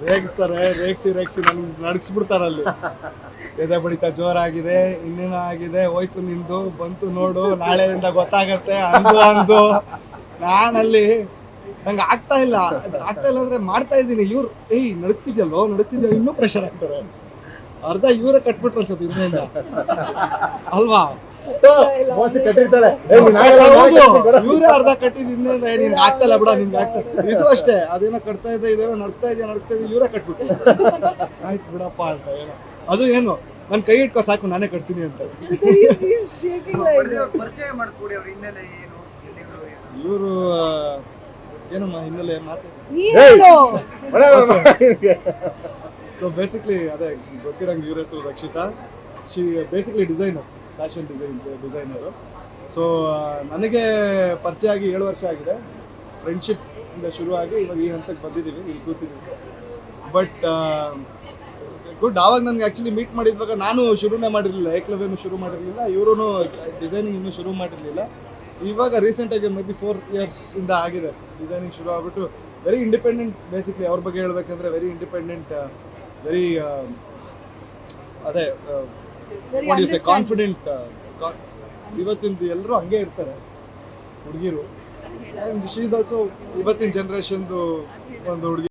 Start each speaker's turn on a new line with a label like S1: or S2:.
S1: ರೇಗಿಸ್ತಾರೆ, ರೇಗಿಸಿ ನನ್ ನಡ್ಸ್ಬಿಡ್ತಾರಲ್ಲಿ. ಎದೆ ಬಡಿತ ಜೋರಾಗಿದೆ, ಇನ್ನೇನೋ ಆಗಿದೆ, ಹೋಯ್ತು ನಿಂದು, ಬಂತು ನೋಡು, ನಾಳೆಯಿಂದ ಗೊತ್ತಾಗತ್ತೆ ಅಂದು ನಾನಲ್ಲಿ ನಂಗೆ ಆಗ್ತಾ ಇಲ್ಲ ಅಂದ್ರೆ ಮಾಡ್ತಾ ಇದ್ದೀನಿ. ಇವ್ರು ನಡುತ್ತಿದ್ಯಲ್ಲೋ ಇನ್ನೂ ಪ್ರೆಷರ್ ಆಗ್ತಾರೆ. ಅರ್ಧ ಇವರೇ ಕಟ್ಬಿಟ್ರು ಅನ್ಸುತ್ತೆ ಇನ್ನೇನ ಅಲ್ವಾ? ಇವರೇ ಅರ್ಧ ಕಟ್ಟಿದ್ ಇನ್ನೇನ ನಿನ್ಗೆ ಆಗ್ತಲ್ಲ ಬಿಡ, ನಿನ್ಗೆ ಆಗ್ತದೆ. ಇದು ಅಷ್ಟೇ, ಅದೇನೋ ಕಟ್ತಾ ಇದೆ, ಇದೇನೋ ನಡ್ತಾ ಇದೆಯಾ ಇವರೇ ಕಟ್ಬಿಟ್ರು. ಆಯ್ತು ಬಿಡಪ್ಪ ಅಂತ ಏನೋ ಅದು ಏನು ನನ್ ಕೈ ಇಟ್ಕೋ ಸಾಕು, ನಾನೇ ಕಟ್ತೀನಿ ಅಂತ. ಇವರು ಏನಮ್ಮ ಹಿನ್ನೆಲೆ ಮಾತು. ಸೊ ಬೇಸಿಕ್ಲಿ ಅದೇ ಗೊತ್ತಿರಂಗೆ ಇವ್ರ ಹೆಸರು Rakshita. She basically designer, fashion designer. So ನನಗೆ ಪರಿಚಯ ಆಗಿ 7 ವರ್ಷ ಆಗಿದೆ. ಫ್ರೆಂಡ್ಶಿಪ್ ಇಂದ ಶುರುವಾಗಿ ಇವಾಗ ಈ ಹಂತಕ್ಕೆ ಬಂದಿದ್ದೀವಿ, ಇಲ್ಲಿ ಕೂತಿದ್ದೀವಿ. But good. ಆವಾಗ ನನಗೆ ಆ್ಯಕ್ಚುಲಿ ಮೀಟ್ ಮಾಡಿದ್ವಾಗ ನಾನು ಶುರುನೇ ಮಾಡಿರಲಿಲ್ಲ, ಏಕಲವ್ಯನೂ ಶುರು ಮಾಡಿರಲಿಲ್ಲ, ಇವರು ಡಿಸೈನಿಂಗ್ ಇನ್ನೂ ಶುರು ಮಾಡಿರಲಿಲ್ಲ. ಇವಾಗ ರೀಸೆಂಟಾಗಿ ಮೇ ಬಿ 4 years ಇಂದ ಆಗಿದೆ ಡಿಸೈನಿಂಗ್ ಶುರು ಆಗ್ಬಿಟ್ಟು. Very independent basically. ಅವ್ರ ಬಗ್ಗೆ ಹೇಳ್ಬೇಕಂದ್ರೆ ವೆರಿ ಇಂಡಿಪೆಂಡೆಂಟ್, ವೆರಿ ಅದೇ ಕಾನ್ಫಿಡೆಂಟ್. ಇವತ್ತಿನ ಎಲ್ಲರೂ ಹಂಗೆ ಇರ್ತಾರೆ ಹುಡುಗಿರು. ಆ್ಯಂಡ್ ಶಿ ಈಸ್ ಆಲ್ಸೋ ಇವತ್ತಿನ ಜನ್ರೇಷನ್ದು ಒಂದು ಹುಡುಗಿ.